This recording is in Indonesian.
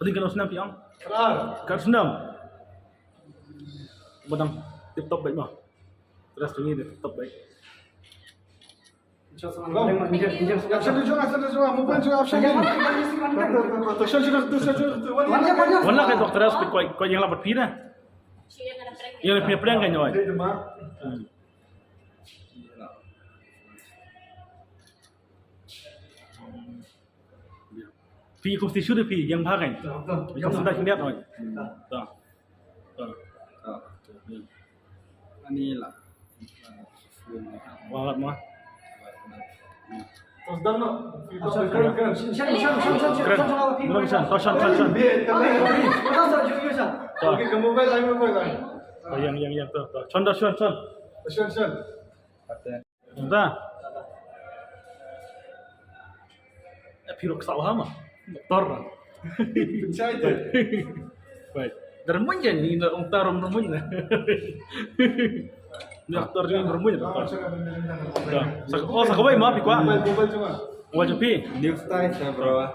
Penting kan senam piang. Kelar. Kan senam. Benang tip top baik mah. Terus ini tip top baik. Action dulu, mau pun action ni. Wala kayo dokter harus kau yang lapar pina. Yang lebih pedang kan nyoy. Pi ikut tisu deh pi yang bahagian. Yang sudah lihat nyoy. Tuh. Manila. Walat mah. Terus dah nak. Keren. Belum san. Tosan. Okey, kamu mobile lagi mobile lagi. Yang tuh. Conda. Action. Entah. Pirok sawah mah. Doktor. Percaya je. Baik. Dermun je ni untuk dermun. Doktor ni dermun doktor. Oh, sakawai mah pi kwa. Mobile cuma. Wajib pi. New style saya bro.